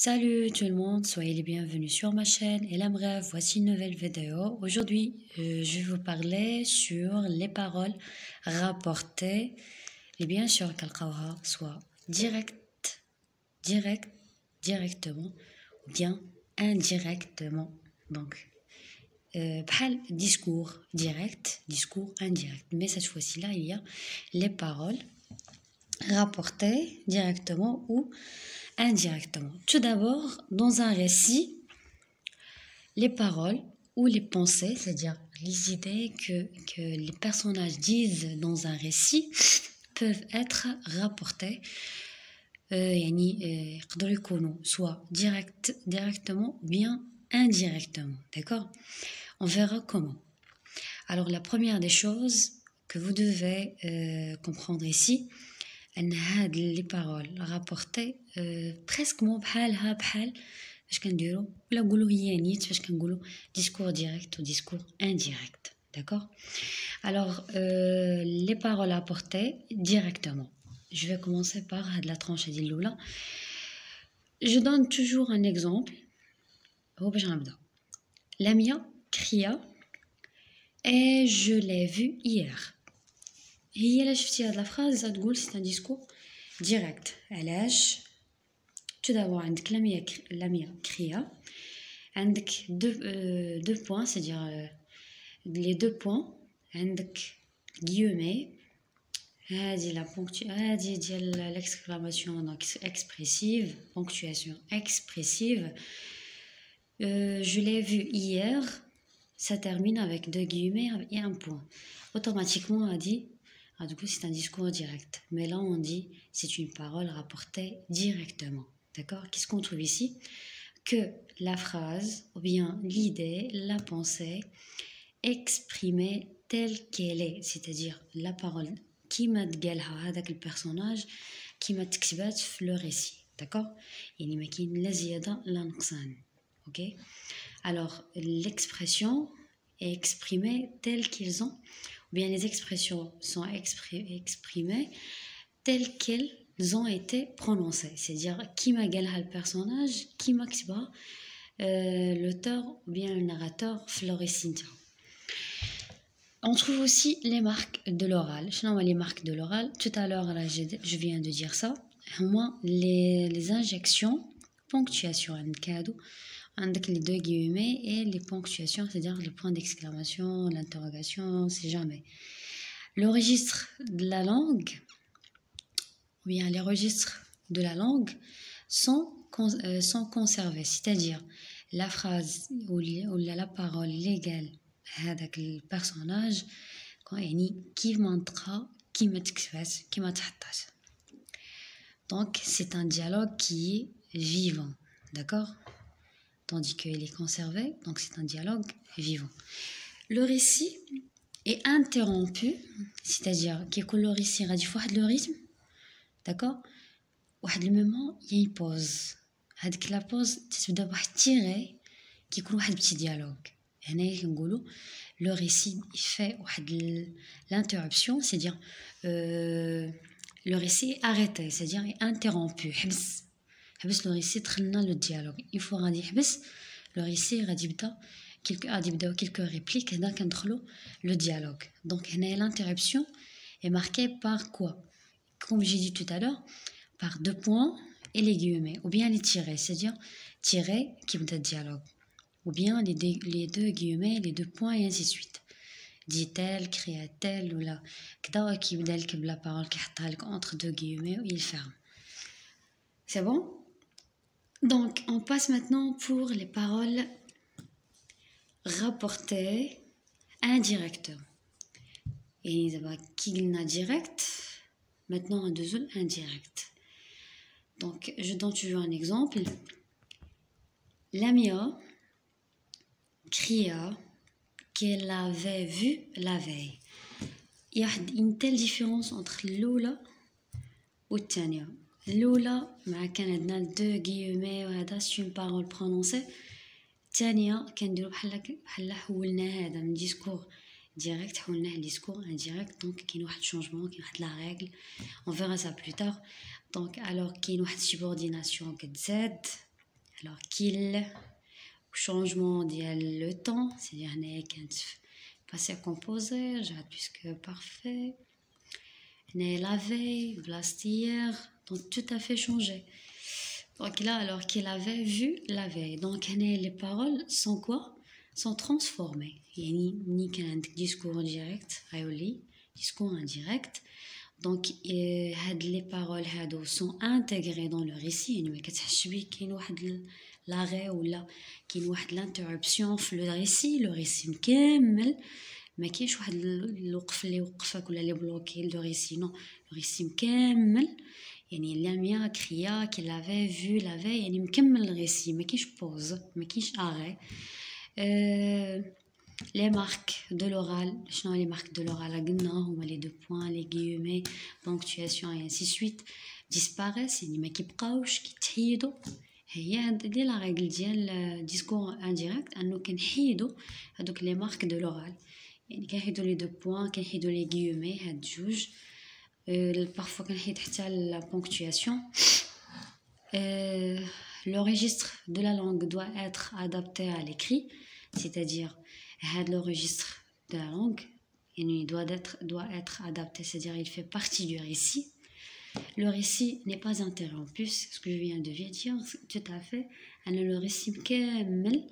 Salut tout le monde, soyez les bienvenus sur ma chaîne et la bref, voici une nouvelle vidéo. Aujourd'hui, je vais vous parler sur les paroles rapportées et bien sûr qu'elles soit directement ou bien indirectement. Donc, discours direct, discours indirect. Mais cette fois-ci là, il y a les paroles rapportées directement ou indirectement. Tout d'abord, dans un récit, les paroles ou les pensées, c'est-à-dire les idées que les personnages disent dans un récit, peuvent être rapportées soit directement ou bien indirectement. D'accord? On verra comment. Alors, la première des choses que vous devez comprendre ici, les paroles rapportées presque بحالها بحال باش كنديروا ولا نقولوا هي نيت باش كنقولوا discours direct ou discours indirect. D'accord? Alors les paroles rapportées directement. Je vais commencer par la tranche ديال الاولى. Je donne toujours un exemple. هو باش غنبدا. Lamia cria et je l'ai vu hier. هي لا شفتي هاد لا فراز تقول سي ان ديسكور ديريكت. علاش؟ tout d'abord عندك لاميا كريا، عندك دو بوين c'est-à-dire les deux points، عندك guillemets، هذه لا هذه ديال l'exclamation donc expressive، ponctuation expressive. Je l'ai vu hier, ça termine avec deux guillemets et un point. Automatiquement on dit du coup c'est un discours direct, mais là on dit c'est une parole rapportée directement. D'accord? Qu'est-ce qu'on trouve ici? Que la phrase ou bien l'idée, la pensée exprimée telle qu'elle est, c'est-à-dire la parole qui m'a تقالها هذاك البرسوناج qui m'a تكتبات في le récit. D'accord? يعني ما كاين لا زيادة لا نقصان. Ok? Alors l'expression est exprimée telle qu'ils ont, ou bien les expressions sont exprimées telles qu'elles ont été prononcées, c'est-à-dire qui m'a قالها le personnage, qui m'a كتبها l'auteur ou bien le narrateur في le récit. On trouve aussi les marques de l'oral. شنو هما les marques de l'oral? Tout à l'heure je viens de dire ça. هما les injections, ponctuation عندك les deux guillemets et les ponctuations, c'est-à-dire le point d'exclamation, l'interrogation, c'est jamais. Le registre de la langue, ou bien les registres de la langue sont conservés, c'est-à-dire la phrase ou la parole légale هذاك البرسوناج يعني كيف ما نطقها كيما تكتبات كيما تحطات. Donc c'est un dialogue qui est vivant, d'accord? Tandis qu'il est conservé, donc c'est un dialogue vivant. Le récit est interrompu, c'est-à-dire كيكون le récit غادي في واحد le rythme, d'accord? واحد le moment il y a une pause. هذيك la pause تتبدا بواحد تيغي كيكون واحد petit dialogue. هنا كنقولوا le récit il fait l'interruption, c'est-à-dire le récit est arrêté, c'est-à-dire est interrompu. حبس le récit دخلنا le dialogue. Il faut غادي يحبس le récit غادي يبداو quelques répliques هنا كندخلوا le dialogue. Donc هنا l'interruption est marquée par quoi? Comme j'ai dit tout à l'heure, par deux points et les guillemets, ou bien les tirets, c'est-à-dire tirés qui me donnent dialogue, ou bien les deux guillemets, les deux points et ainsi de suite. Dit-elle, cria-t-elle, ou là, كدا كيبدا لك بلا parole كيحطها لك entre deux guillemets, il ferme. C'est bon? Donc, on passe maintenant pour les paroles rapportées indirectement. Et d'abord, qui n'a direct, maintenant un deuxième indirect. Donc, je donne toujours un exemple. Lamia cria qu'elle avait vu la veille. Il y a une telle différence entre l'oula ou الثانية. الأولى مع كان عندنا دو guillemets وهذا c'est une parole prononcée. الثانية كنديرو بحال حولنا هذا من discours direct حولناه discours indirect. Donc كاين واحد changement, كاين واحد la règle, on verra ça plus tard. Donc alors كاين واحد subordination كتزاد alors qu'il, changement ديال le temps, c'est-à-dire هنايا كانت passé composé, j'ai puisque parfait. La veille, blast hier, donc tout à fait changé. Donc là, alors qu'il avait vu la veille, donc les paroles sont quoi? Sont transformées. Ni qu'un discours direct, discours indirect. Donc les paroles sont intégrées dans le récit. يعني كاين واحد l'arrêt ou là كاين واحد l'interruption في le récit مكمل. ما كاينش واحد الوقف اللي يوقفك ولا اللي بلوكي لو ريسي نو لو ريسي مكمل يعني لاميا كريا كي لافي فو لافي يعني مكمل الريسي ما كاينش بوز ما كاينش اغي لي مارك دو لورال شنو لي مارك دو لورال قلنا هما لي دو بوين لي غيومي بونكتواسيون اي انسي سويت ديسباريس يعني ما كيبقاوش كيتحيدوا هي هادي لا ريغل ديال ديسكور انديريكت انه كنحيدوا هادوك لي مارك دو لورال يعني كنحيدو لي دو بوين كنحيدو لي غيومي هاد جوج parfois كنحيد حتى لا بونكتواسيون le registre de la langue doit être adapté à l'écrit c'est-à-dire le registre de la langue il doit être adapté c'est-à-dire il fait partie du récit le récit n'est pas interrompu c'est ce que je viens de dire tout à fait le récit كامل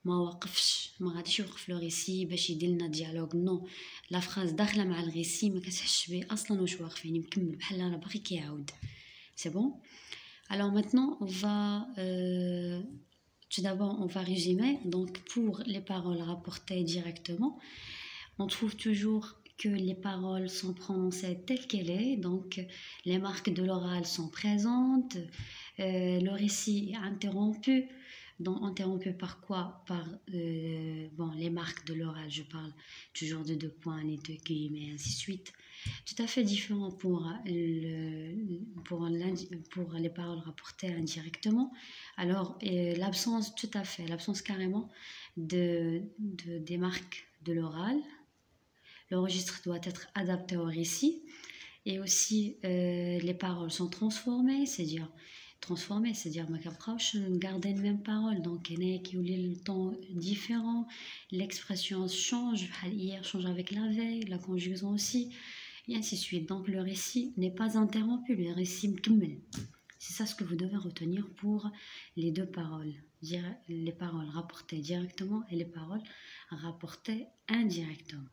ما وقفش ما غاديش يوقف لو ريسي باش يدير لنا ديالوج نو لا فراز داخله مع الريسي ما كتحسش به اصلا واش واقف يعني مكمل بحال راه باغي كيعاود سي بون alors maintenant on va tout d'abord on va résumer donc pour les paroles rapportées directement on trouve toujours que les paroles sont prononcées telles qu'elles est donc les marques de l'oral sont présentes le récit est interrompu. Donc, interrompu par quoi? Par les marques de l'oral, je parle toujours de deux points, les deux guillemets, et ainsi de suite. Tout à fait différent pour les paroles rapportées indirectement. Alors, l'absence carrément des marques de l'oral. Le registre doit être adapté au récit. Et aussi, les paroles sont transformées, c'est-à-dire ما كنبقاوش garder les mêmes paroles donc هنا كيولي le temps différent l'expression change hier change avec la veille la conjugaison aussi et ainsi de suite donc le récit n'est pas interrompu le récit مكمل c'est ça ce que vous devez retenir pour les deux paroles les paroles rapportées directement et les paroles rapportées indirectement.